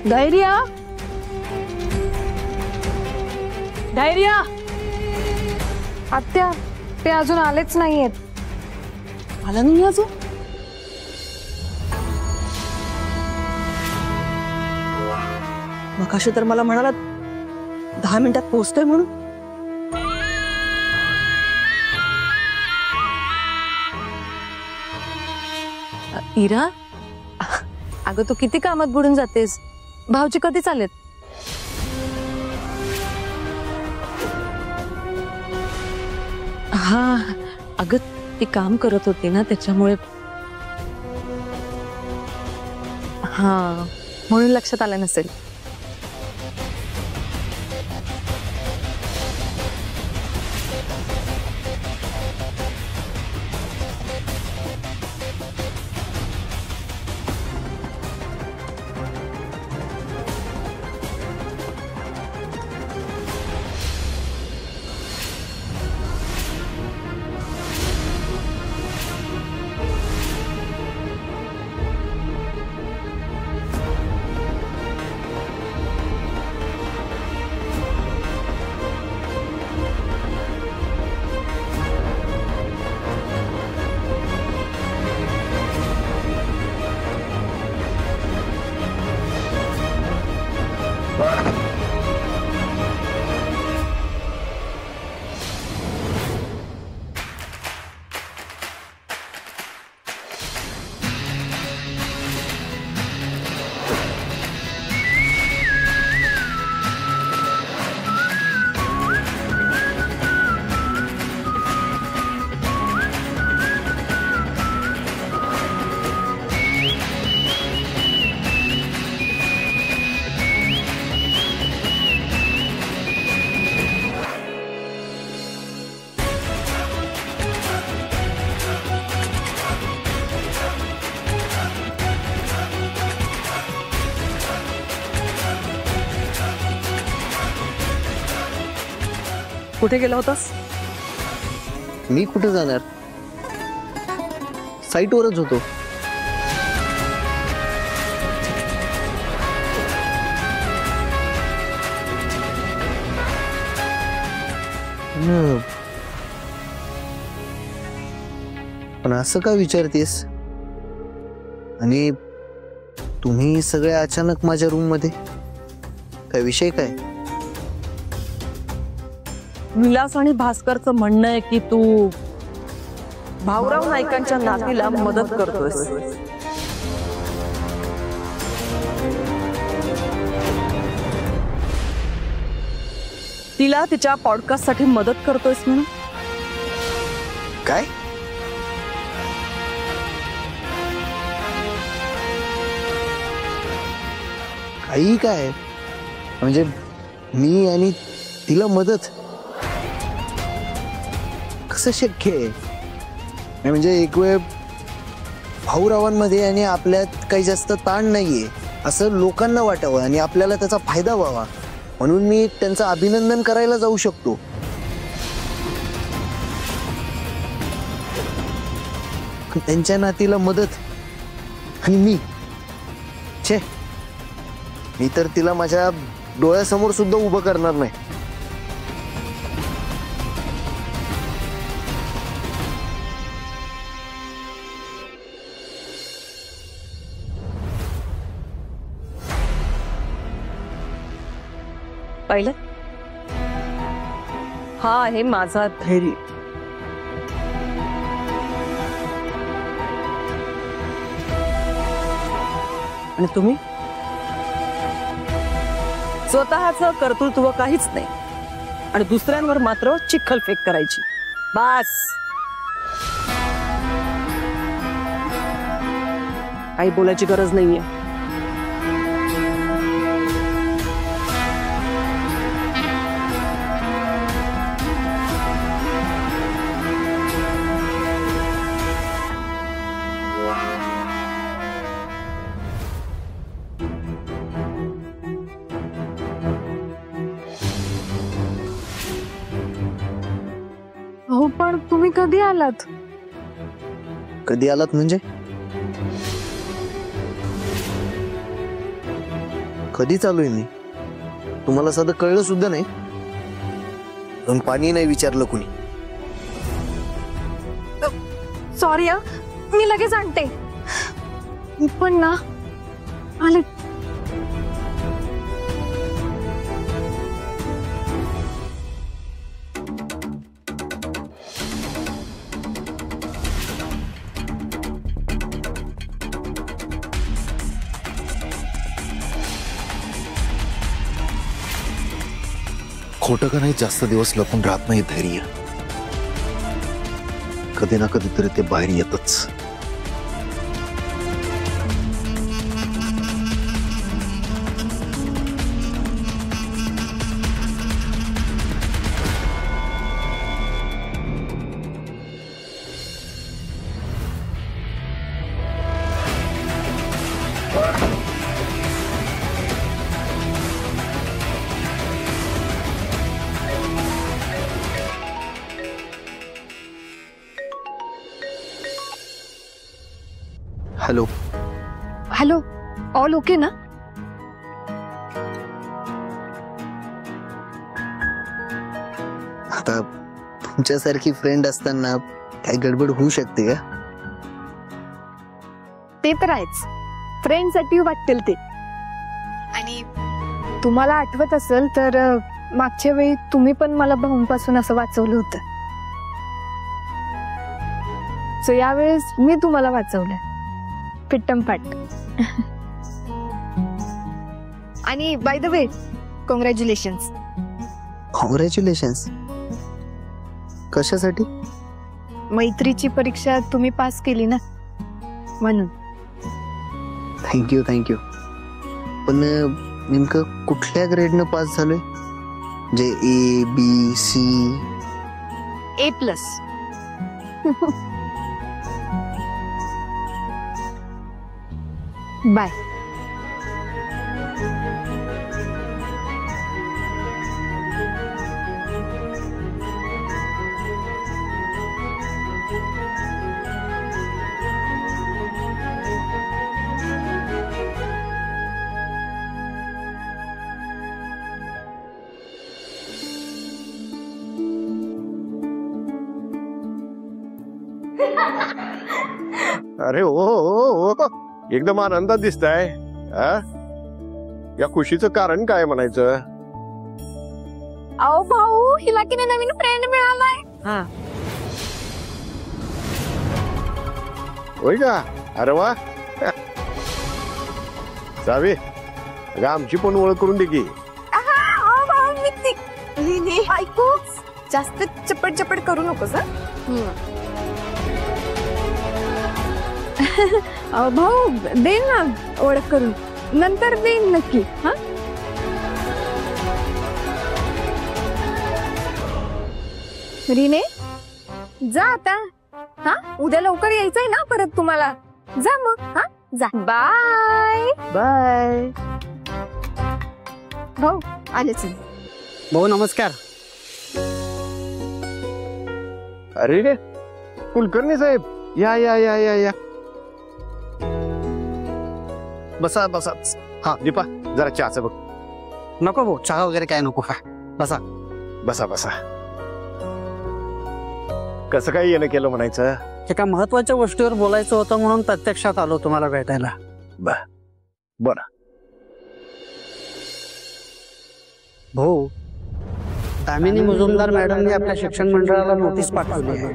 धैर्य, धैर्य, आत्या ते अजून आलेच नाहीयेत. आला नाही अजून? मगाशी तर मला म्हणाला 10 मिनिटात पोहोचतोय म्हणून. इरा, अगं तू किती कामात बुडून जातेस. भाऊजी कधी चालेत? हा अगं ती काम करत होती ना त्याच्यामुळे. हा म्हणून लक्षात आलं नसेल. कुठे गेला होतास? मी कुठे जाणार, साईटवरच होतो. पण असं का विचारतेस? आणि तुम्ही सगळे अचानक माझ्या रूम मध्ये, काय विषय काय? विलास आणि भास्करचं म्हणणं आहे की तू भाऊराव नाईकांच्या नातीला मदत करतोयस. तिला तिच्या पॉडकास्ट साठी मदत करतोयस म्हणून. काय? काही काय म्हणजे मी आणि तिला मदत कसं शक्य आहे? म्हणजे एक वेळ भाऊरावांमध्ये आणि आपल्यात काही जास्त ताण नाहीये असं लोकांना वाटावं आणि आपल्याला त्याचा फायदा व्हावा म्हणून मी त्यांचं अभिनंदन करायला जाऊ शकतो. त्यांच्या नातीला मदत आणि मी तर तिला माझ्या डोळ्यासमोर सुद्धा उभं करणार नाही. पाहिलं, हा आहे माझा धैर्य. आणि तुम्ही स्वतःचं कर्तृत्व काहीच नाही आणि दुसऱ्यांवर मात्र चिखलफेक करायची. बस, काही बोलायची गरज नाहीये. हो पण तुम्ही कधी आलात? कधी आलात म्हणजे? कधी चालूय मी? तुम्हाला साधं कळलं सुद्धा नाही? पण पाणी नाही विचारलं कुणी. सॉरी मी लगेच आणते. पण ना आले. खोटं का नाही जास्त दिवस लपून राहत नाही धैर्य. कधी ना कधीतरी ते बाहेर येतच. हॅलो. हॅलो, ऑल ओके ना? आता तुमच्यासारखी फ्रेंड असताना काही गडबड होऊ शकते का? ते तर आहेच, फ्रेंड साठी वाटतील ते. आणि तुम्हाला आठवत असेल तर मागच्या वेळी तुम्ही पण मला भाऊंपासून असं वाचवलं होतं. सो यावेळेस मी तुम्हाला वाचवलं पिट्टमपाट. आणि by the way congratulations. Congratulations कशासाठी? मैत्रीची परीक्षा तुम्ही पास केली ना म्हणून. Thank you thank you. पण नेमकं कुठल्या ग्रेडनं पास झालोय? जे A, B, C? A+. Bye. अरे ओ एकदम आनंदात दिसताय. या खुशीचं कारण काय म्हणायचं? अहो भाऊ, हिला की नाही नवीन फ्रेंड मिळालाय. होय का? अरे वा. जावे अगं आमची पण ओळख करून दे की. ऐकू, जास्त चपट चपट करू नकोस. भाऊ दे ना ओळख करून, नंतर देईन नक्की. हा रीने, जा आता. हा उद्या लवकर यायचंय ना परत तुम्हाला. जा मग. हा जा. Bye bye. भाऊ आलेच. भाऊ नमस्कार. अरे कुलकर्णी साहेब, या या या या या. बसा बसा. हा दीपा, जरा चहाचं बघ. नको भाऊ, चहा वगैरे काय नको. बसा बसा बसा. कसं काय येणं केलं म्हणायचं? एका महत्वाच्या गोष्टीवर बोलायचं होतं म्हणून प्रत्यक्षात आलो तुम्हाला भेटायला. बरं. भाऊ, दामिनी मुजुमदार मॅडमने आपल्या शिक्षण मंडळाला नोटीस पाठवली आहे.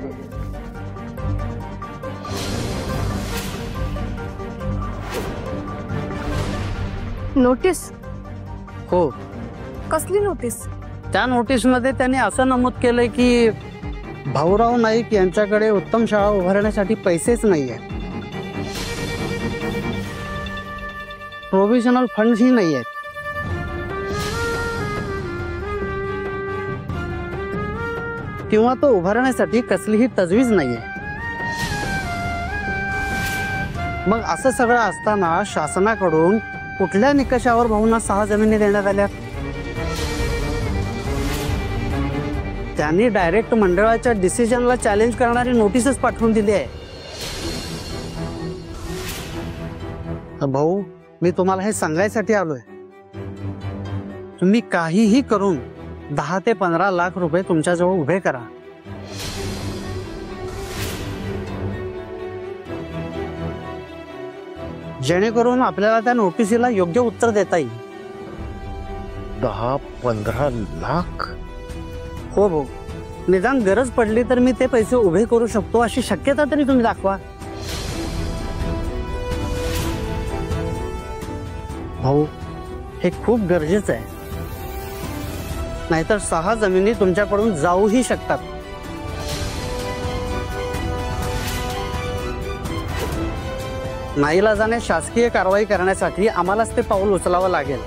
नोटीस? हो. कसली नोटीस? त्या नोटीसमध्ये त्यांनी असं नमूद केलंय की भाऊराव नाईक यांच्याकडे उत्तम शाळा उभारण्यासाठी पैसेच नाहीये, प्रोव्हिजनल फंड्सही नाही आहेत. किंवा तो उभारण्यासाठी कसलीही तजवीज नाहीये. मग असं सगळं असताना शासनाकडून कुठल्या निकषावर भाऊंना 6 जमिनी देण्यात आल्या? त्यांनी डायरेक्ट मंडळाच्या डिसिजनला चॅलेंज करणारी नोटीसच पाठवून दिली आहे. भाऊ, मी तुम्हाला हे सांगायसाठी आलोय, तुम्ही काहीही करून 10 ते 15 लाख रुपये तुमच्याजवळ उभे करा. जेणेकरून आपल्याला त्या नोटिसीला योग्य उत्तर देता येईल. 10-15 लाख? हो भाऊ, निदान गरज पडली तर मी ते पैसे उभे करू शकतो अशी शक्यता तरी तुम्ही दाखवा. भाऊ, हे खूप गरजेचं आहे, नाहीतर 6 जमिनी तुमच्याकडून जाऊही शकतात. नाईलाजाने शासकीय कारवाई करण्यासाठी आम्हालाच ते पाऊल उचलावं लागेल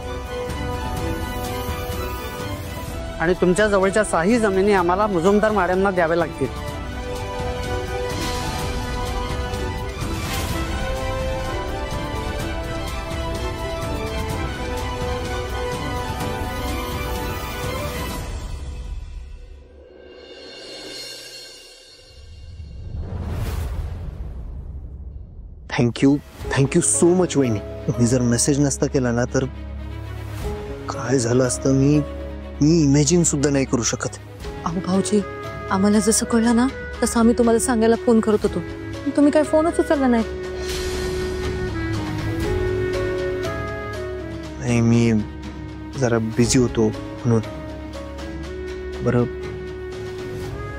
आणि तुमच्या जवळच्या 6 जमिनी आम्हाला मुजुमदार मॅडमना द्याव्या लागतील. थँक्यू सो मच वहिनी. मी जर मेसेज नसता केला ना तर काय झालं असतं मी इमॅजिन सुद्धा नाही करू शकत. अहो भाऊजी, आम्हाला जसं कळलं ना तसं आम्ही तुम्हाला सांगायला फोन करत होतो, तुम्ही काय फोनच उचलला नाही. नाही, मी जरा बिझी होतो म्हणून. बरं,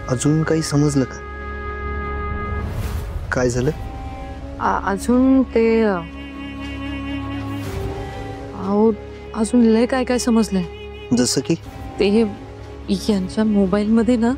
अजून काही समजलं का? काय झालं? अजून ते अहो अजून लय काय काय समजलंय. जसं की? ते यांच्या मोबाईल मध्ये ना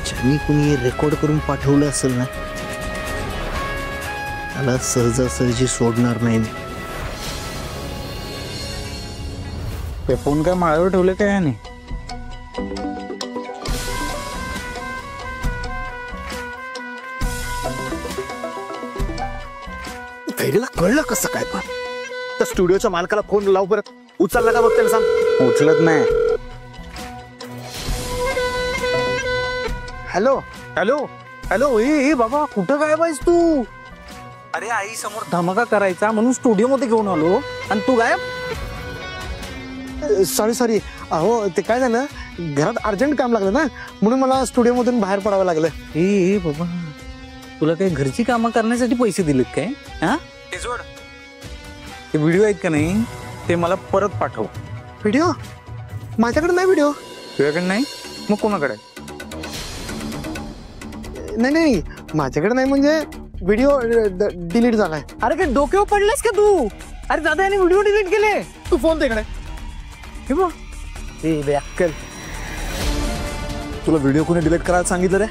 ज्यांनी कुणी रेकॉर्ड करून पाठवलं असेल ना त्याला सहजासहजी सोडणार नाही. ते फोन काय माळ्यावर ठेवले काय याने? फेरीला कळलं कसं काय? पण त्या स्टुडिओच्या मालकाला फोन लाव बरं. उचलला का बघ, त्याला सांग. उचलत नाही. हॅलो हॅलो हॅलो, ए बाबा, कुठं काय बाईस तू? अरे आई समोर धमाका करायचा म्हणून स्टुडिओ मध्ये घेऊन आलो आणि तू गायब. सॉरी. अहो ते काय झालं, घरात अर्जंट काम लागलं ना म्हणून मला स्टुडिओ मधून बाहेर पडावं लागलं. ए बाबा, तुला काही घरची कामं करण्यासाठी पैसे दिलेत काय? हा, ते जोड. ते व्हिडिओ आहेत का नाही, ते मला परत पाठव. व्हिडिओ? माझ्याकडे नाही व्हिडिओ. तुझ्याकडे नाही? मग कोणाकडे? नाही, माझ्याकडे नाही, म्हणजे व्हिडिओ डिलीट झालाय. अरे काय डोक्यावर पडलेस का तू? अरे दादा याने व्हिडिओ डिलीट केले. तू फोन तिकडे. हे बघ, ए अक्कल, तुला व्हिडिओ कोणी डिलीट करायला सांगितलं रे?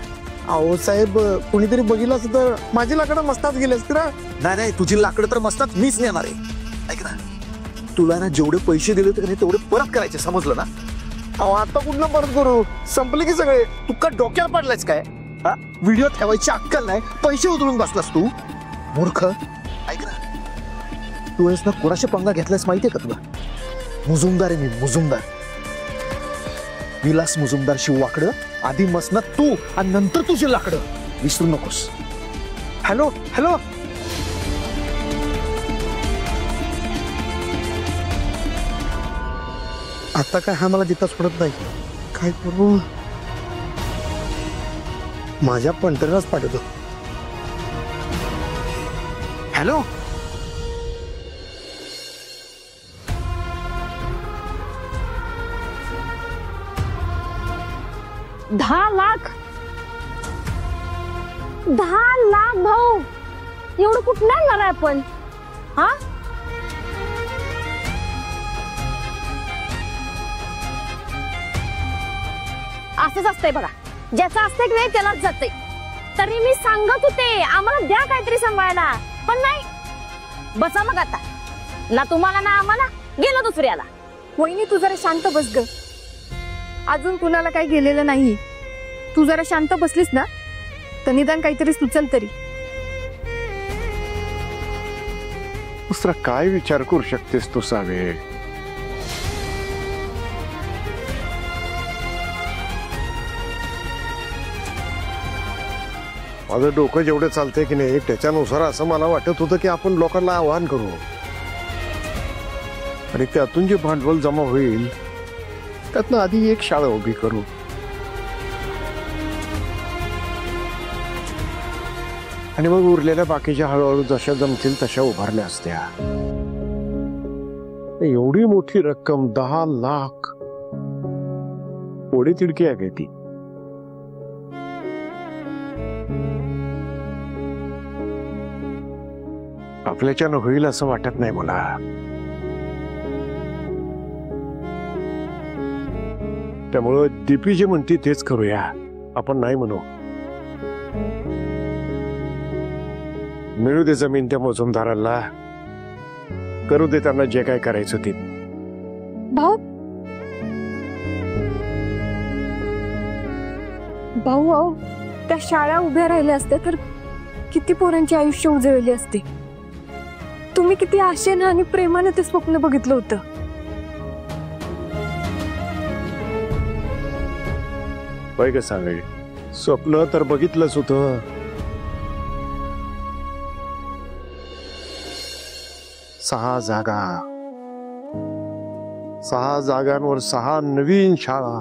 अहो साहेब, कुणीतरी बघितलं असतं तर माझी लाकडं मस्तात गेली असती ना. नाही, तुझी लाकडं तर मस्तात मीच नेणार आहे. ऐक ना, तुला ना जेवढे पैसे दिले होते तेवढे परत करायचे, समजलं ना? अहो आता कुठलं परत करू? संपले की सगळे. तू का डोक्याला पडलायस काय? हा, व्हिडिओ ठेवायची अक्कल नाही, पैसे उधळून बसलास तू मूर्ख. ऐक ना, तू आहेस ना कोणाशी पंगा घेतलायस माहितीये का तुला? मुजुमदार आहे मी, मुजुमदार. विलास मुजुमदारशी वाकडं, आधी मसना तू आणि नंतर तुझी लाकडं. विसरू नकोस. हॅलो. आता काय हा मला तिथं सोडत नाही. काय करू? माझ्या पंटरलाच पाठवतो. हॅलो. $10 लाख भाऊ, एवढं कुठं आणणार आहे आपण? हा, असंच असतंय बघा, ज्याचं असतंय की नाही त्यालाच जाते. तरी मी सांगत होते आम्हाला द्या काहीतरी सांभाळायला, पण नाही. बसा मग आता, ना तुम्हाला ना आम्हाला, गेलो दुसऱ्याला. वहिनी तू जरा शांत बस ग, अजून कुणाला काही गेलेलं नाही. तू जरा शांत बसलीस ना तर निदान काहीतरी सुचल तरी. दुसरा काय विचार करू शकतेस तू सावे? माझं डोकं जेवढं चालतंय की नाही त्याच्यानुसार असं मला वाटत होतं की आपण लोकांना आवाहन करू आणि त्यातून जे भांडवल जमा होईल त्यातनं आधी एक शाळा उभी करू. आणि मग उरलेल्या बाकीच्या हळूहळू जशा जमतील तशा उभारल्या असत्या. एवढी मोठी रक्कम 10 लाख थोडी तिडकी आहे ती. आपल्याच्यानं होईल असं वाटत नाही मला. त्यामुळं दीपी जे म्हणते तेच करूया, आपण नाही म्हणू. मिळू दे जमीन त्या मोजूमदाराला, करू दे त्यांना जे काय करायचं ते. भाऊ भाऊ भाऊ त्या शाळा उभ्या राहिल्या असत्या तर किती पोरांचे आयुष्य उजळले असते. तुम्ही किती आशेनं आणि प्रेमानं ते स्वप्न बघितलं होतं. होय ग सांगाय, स्वप्न तर बघितलंच होतं. सहा जागांवर 6 नवीन शाळा.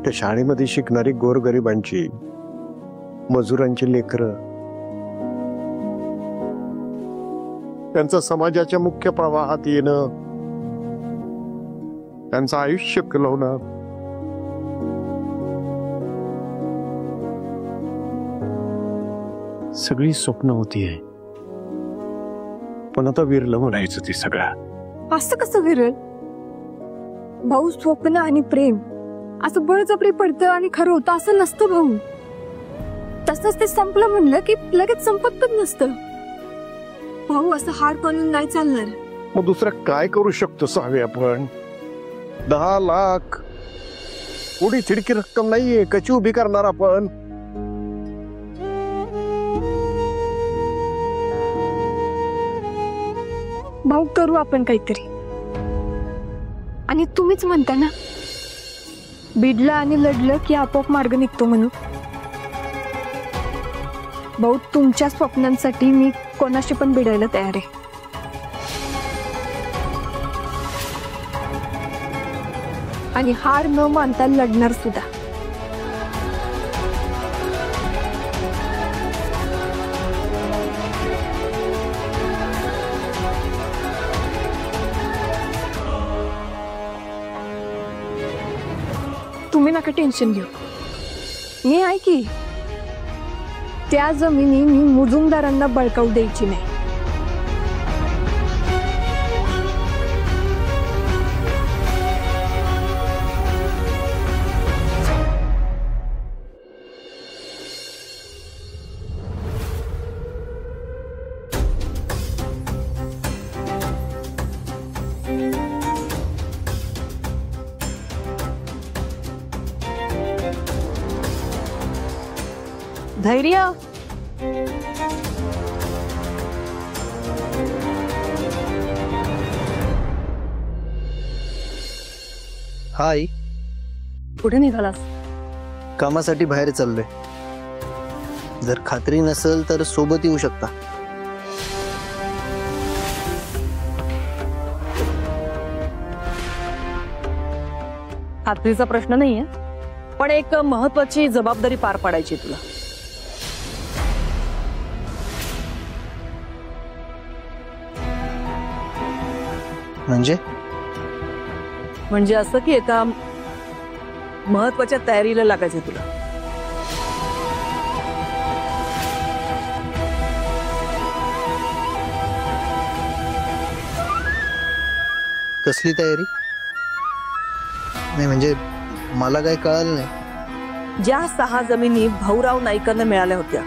त्या शाळेमध्ये शिकणारी गोरगरिबांची, मजुरांची लेकरं, त्यांचं समाजाच्या मुख्य प्रवाहात येणं, त्यांचं आयुष्य कलवणं. सगळी स्वप्न होती आहे, पण आता विरलं म्हणायचं ती सगळं. असं कसं विरल भाऊ? स्वप्न आणि प्रेम असं बळजबरी पडतं आणि खरं होतं असं नसतं भाऊ. तसंच ते संपलं म्हणलं की लगेच संपत पण नसतं भाऊ. असं हार मानून नाही चालणार. मग दुसरं काय करू शकतो सावे आपण? 10 लाख थोडी थिडकी रक्कम नाहीये, कशी उभी करणार आपण? भाऊ करू आपण काहीतरी. आणि तुम्हीच म्हणता ना भिडलं आणि लढलं की आपोआप मार्ग निघतो म्हणून. भाऊ तुमच्या स्वप्नांसाठी मी कोणाशी पण भिडायला तयार आहे. आणि हार न मानता लढणार सुद्धा. तुम्ही नका टेन्शन घेऊ, मी आहे की. त्या जमिनी मी मुजुमदारांना बळकावू द्यायची नाही. धैर्य. हाय, कुठे निघालास? कामासाठी बाहेर चाललोय. जर खात्री नसेल तर सोबत येऊ शकता. खात्रीचा प्रश्न नाहीये, पण एक महत्वाची जबाबदारी पार पाडायची तुला. म्हणजे असं की एका महत्वाच्या तयारीला लागायचं तुला. कसली तयारी? नाही म्हणजे मला काही कळलं नाही. ज्या 6 जमिनी भाऊराव नाईकांना मिळाल्या होत्या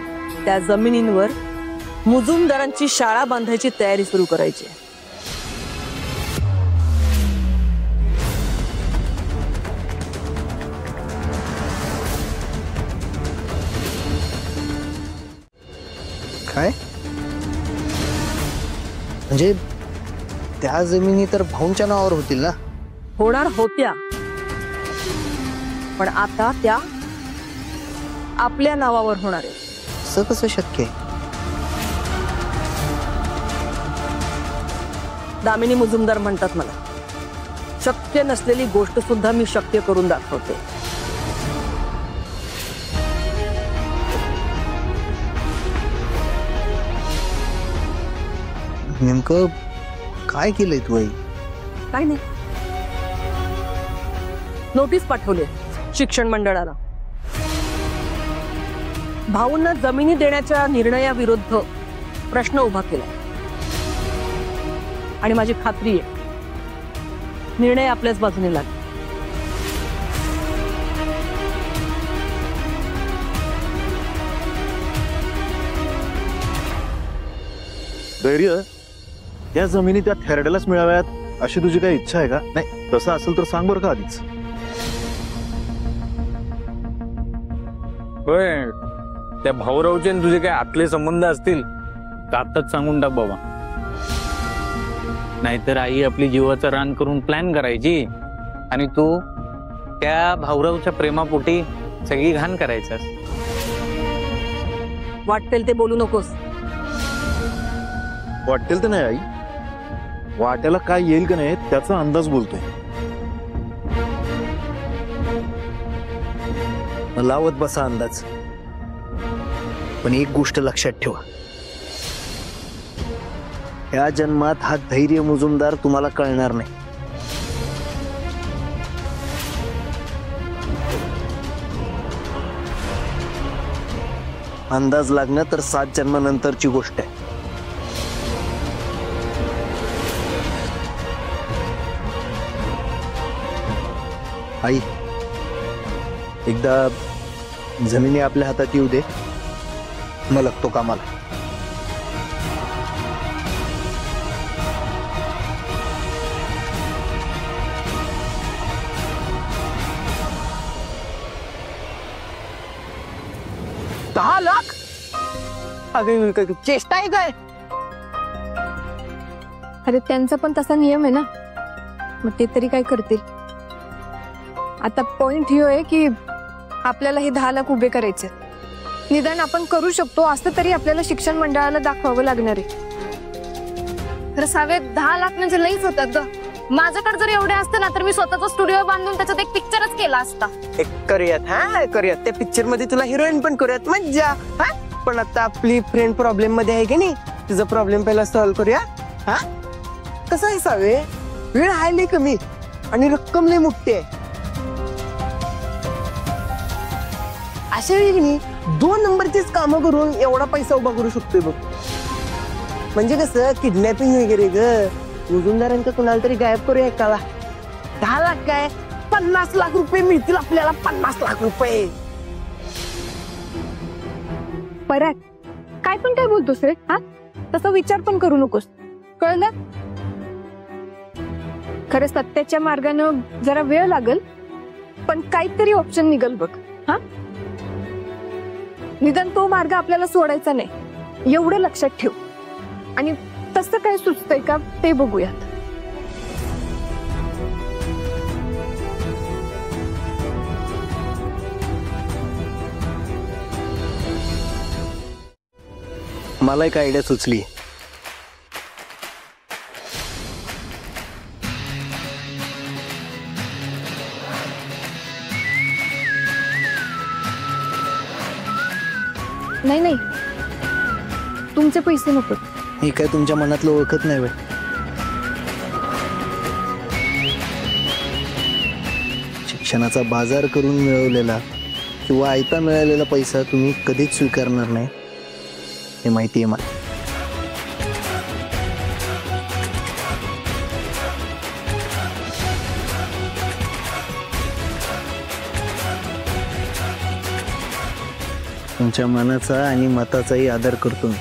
त्या जमिनींवर मुजुमदारांची शाळा बांधायची तयारी सुरू करायची. काय म्हणजे त्या जमिनी तर भाऊंच्या नावावर होतील ना? होणार होत्या, पण आता त्या आपल्या नावावर होणार आहे. असं कसं शक्य आहे? दामिनी मुजुमदार म्हणतात मला, शक्य नसलेली गोष्ट सुद्धा मी शक्य करून दाखवते. नेमकं काय केलंय तू आई? काय नाही, नोटीस पाठवली शिक्षण मंडळाला. भाऊंना जमिनी देण्याच्या निर्णयाविरुद्ध प्रश्न उभा केला आणि माझी खात्री आहे निर्णय आपल्याच बाजूने लागेल. धैर्य, या जमिनी त्या थेरड्यालाच मिळाव्यात अशी तुझी काही इच्छा आहे का? नाही तसं असेल तर सांग बरं का आधीच. होय, त्या भाऊरावचे आणि तुझे काय आतले संबंध असतील तर आताच सांगून टाक बाबा. नाहीतर आई आपली जीवाचं रान करून प्लॅन करायची आणि तू त्या भाऊरावच्या प्रेमापोटी सगळी घाण करायचं. वाटेल ते बोलू नकोस. वाटेल तर नाही आई, वाट्याला काय येईल का नाही त्याचा अंदाज बोलतोय. लावत बसा अंदाज, पण एक गोष्ट लक्षात ठेवा, या जन्मात हा धैर्य मुजुमदार तुम्हाला कळणार नाही. अंदाज लागणं तर 7 जन्मानंतरची गोष्ट आहे. आई, एकदा जमिनी आपल्या हातात येऊ दे, मग लागतो कामाला. चेष्टा आहे काय? अरे त्यांचा पण तसा नियम आहे ना, मग ते तरी काय करतील. आता पॉइंट ह्यो आहे की आपल्याला हे 10 लाख उभे करायचे. निदान आपण करू शकतो असं तरी आपल्याला शिक्षण मंडळाला दाखवावं लागणार आहे. तर सावे 10 लाख म्हणजे लईच होतात ग. माझ्याकडे जर एवढे असते ना तर मी स्वतःचा स्टुडिओ बांधून त्याच्यात एक पिक्चरच केला असता. एक करूयात, हा करूयात. त्या पिक्चर मध्ये तुला हिरोईन पण करूयात, मज्जा. हा पण आता आपली फ्रेंड प्रॉब्लेम मध्ये आहे की नाही, तुझा प्रॉब्लेम पहिला सॉल्व्ह करूया. हा कसं आहे सावे, वेळ आहे लई कमी आणि रक्कम लई मोठी आहे. अशा वेळी नाही 2 नंबरचीच कामं करून एवढा पैसा उभा करू शकतोय बघ. म्हणजे कसं किडनॅपिंग वगैरे ग. मुजुमदारांका कुणाला तरी गायब करूया एकाला. 10 लाख काय 50 लाख रुपये मिळतील आपल्याला. 50 लाख रुपये. पराग, काय पण काय बोलतोस रे? हा तसा विचार पण करू नकोस, कळलं? खरं सत्याच्या मार्गानं जरा वेळ लागल, पण काहीतरी ऑप्शन निघल बघ. हा निदान तो मार्ग आपल्याला सोडायचा नाही, एवढं लक्षात ठेव. आणि तसं काय सुचतंय का ते बघूयात. मला एक आयडिया सुचली. नाही नाही, तुमचे पैसे नको. हे काय तुमच्या मनातलं ओळखत नाही. शिक्षणाचा बाजार करून मिळवलेला किंवा आयता मिळालेला पैसा तुम्ही कधीच स्वीकारणार नाही, हे माहिती आहे मला. तुमच्या मनाचा आणि मताचाही आदर करतो मी.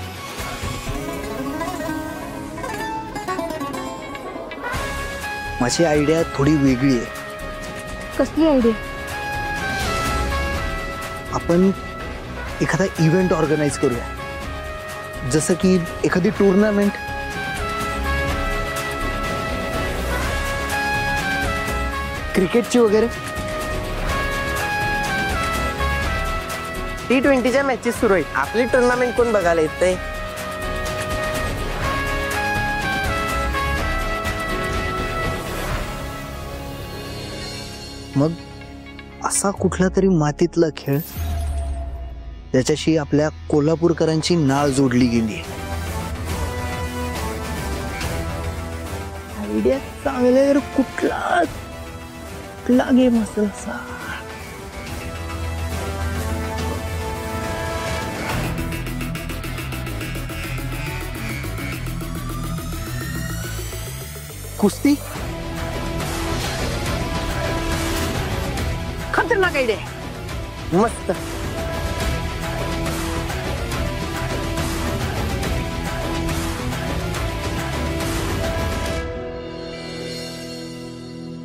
माझी आयडिया थोडी वेगळी आहे. कसली आयडिया? आपण एखादा इव्हेंट ऑर्गनाईज करूया, जसं की एखादी टुर्नामेंट. क्रिकेटची वगैरे. T20च्या मॅचेस सुरू आहेत, आपली टुर्नामेंट कोण बघायला येतंय? मग असा कुठला तरी मातीतला खेळ ज्याच्याशी आपल्या कोल्हापूरकरांची नाळ जोडली गेली. आयडिया चांगले, तर कुठला गेम असेल असा? कुस्ती. खतरनाक आयडिया, मस्त.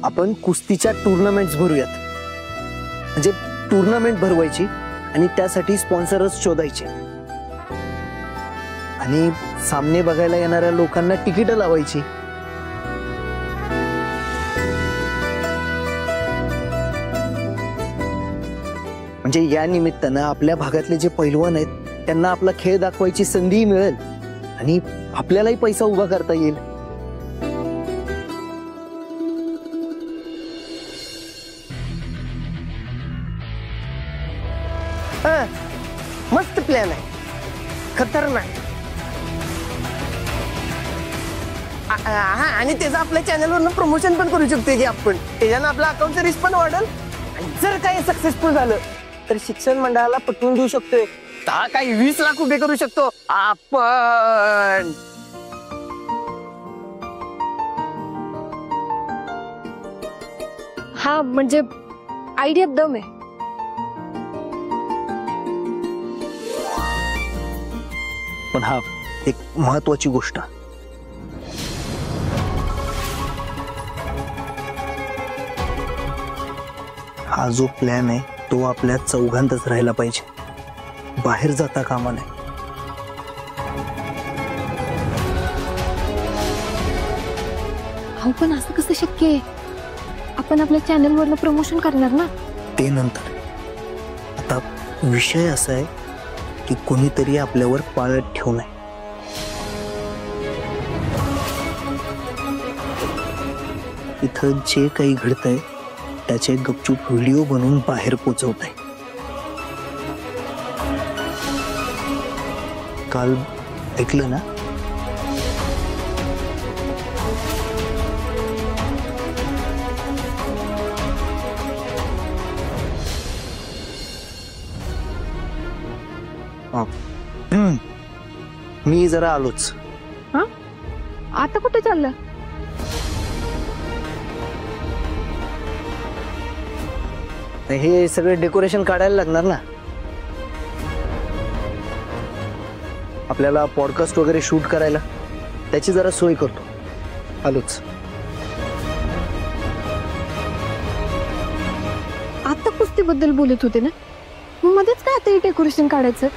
आपण कुस्तीच्या टुर्नामेंट्स भरूयात. म्हणजे टुर्नामेंट भरवायची आणि त्यासाठी स्पॉन्सरच शोधायचे आणि सामने बघायला येणाऱ्या लोकांना तिकीट लावायची. म्हणजे या निमित्तानं आपल्या भागातले जे पैलवान आहेत त्यांना आपला खेळ दाखवायची संधी मिळेल आणि आपल्यालाही पैसा उभा करता येईल. मस्त प्लॅन आहे, खतरनाक. आणि त्याचं आपल्या चॅनलवरनं प्रमोशन पण करू शकतो की आपण. त्याच्यानं आपलं अकाउंटचं रिस्क पण वाढेल आणि जर काही सक्सेसफुल झालं तर शिक्षण मंडळाला पटवून देऊ शकतोय. काही 20 लाख उभे करू शकतो आपण. हा म्हणजे आयडिया दम आहे. पण हा एक महत्वाची गोष्ट, हा जो प्लॅन आहे तो आपल्या चौघांतच राहिला पाहिजे, बाहेर जाता कामा नये. अहो पण असं कसं शक्य आहे? आपण आपल्या चॅनलवरनं प्रमोशन करणार ना. ते नंतर. आता विषय असा आहे की कोणीतरी आपल्यावर पाळत ठेवू नये. इथं जे काही घडतंय त्याचे गपचूप व्हिडिओ बनवून बाहेर पोचवत आहे. काल ऐकलं ना? मी जरा आलोच. आता कुठे चाललं? हे सगळे डेकोरेशन काढायला लागणार ना. आपल्याला पॉडकास्ट वगैरे शूट करायला, त्याची जरा सोय करतो. आलोच. आता कुस्तीबद्दल बोलत होते ना, मध्येच काय आता डेकोरेशन काढायचं?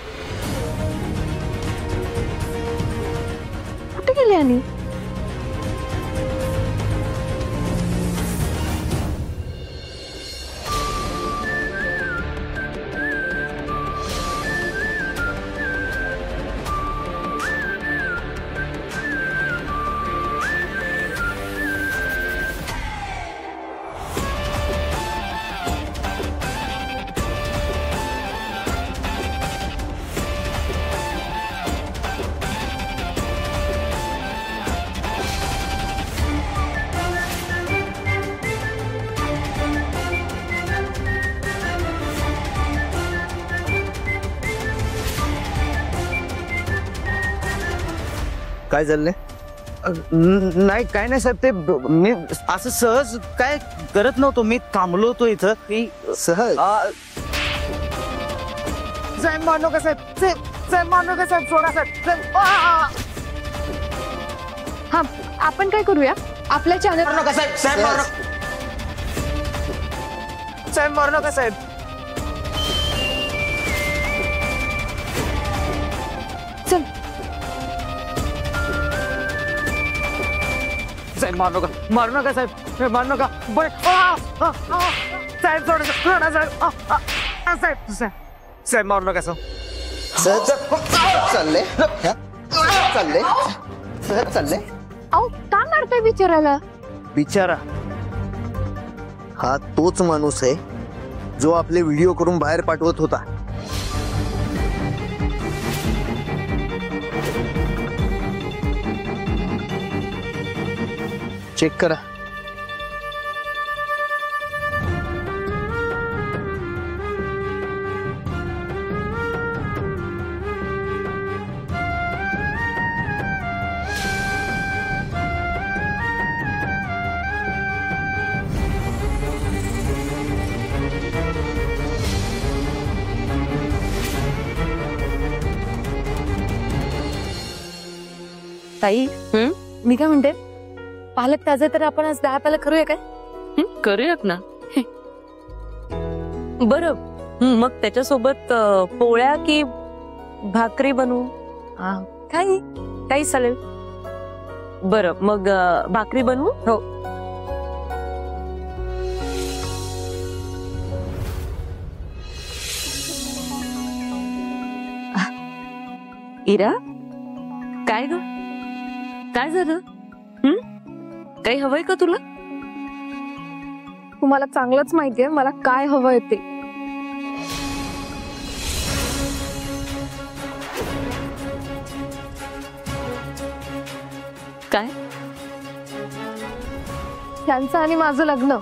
कुठे गेले? आणि काय चाललंय? नाही काय नाही साहेब, ते मी असं सहज काय करत नव्हतो. मी थांबलो होतो इथं. सहज? साहेब मारू नका साहेब साहेब मारू नका साहेब सोडा साहेब हा आपण काय करूया आपल्या चॅनल साहेब मारू नका साहेब चल साहेब मारू नका साहेब मारू नका साहेब सोडा साहेब साहेब मारू नका साहेब चाललंय चाललंय सहज चाललंय अहो का मारताय बिचाराला बिचारा हा तोच माणूस आहे जो आपले व्हिडिओ करून बाहेर पाठवत होता. चेक करा. ताई मी काय म्हणते पालक ताजे तर आपण आज दहा करूया काय करूयात ना. बरं मग त्याच्यासोबत पोळ्या की भाकरी बनवू? काही चालेल. बरं मग भाकरी बनवू. हो इरा काय ग काय झालं? काही हवंय का तुला? तुम्हाला चांगलंच माहितीये मला काय हवंय ते. काय? त्यांचं आणि माझं लग्न.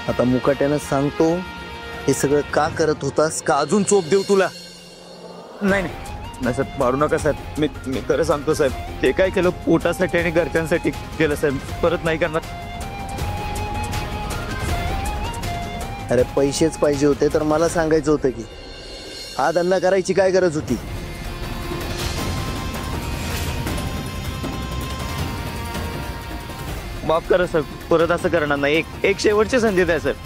आता मुकाट्यानं सांगतो हे सगळं का करत होतास का अजून चोप देऊ तुला? नाही साहेब मारू नका साहेब मी खरं सांगतो साहेब ते काय केलं पोटासाठी आणि घरच्यांसाठी केलं साहेब परत नाही करणार. अरे पैसेच पाहिजे होते तर मला सांगायचं होतं की हा धंदा करायची काय गरज होती? माफ करा साहेब परत असं करणार नाही. एक शेवटची संधी द्या साहेब.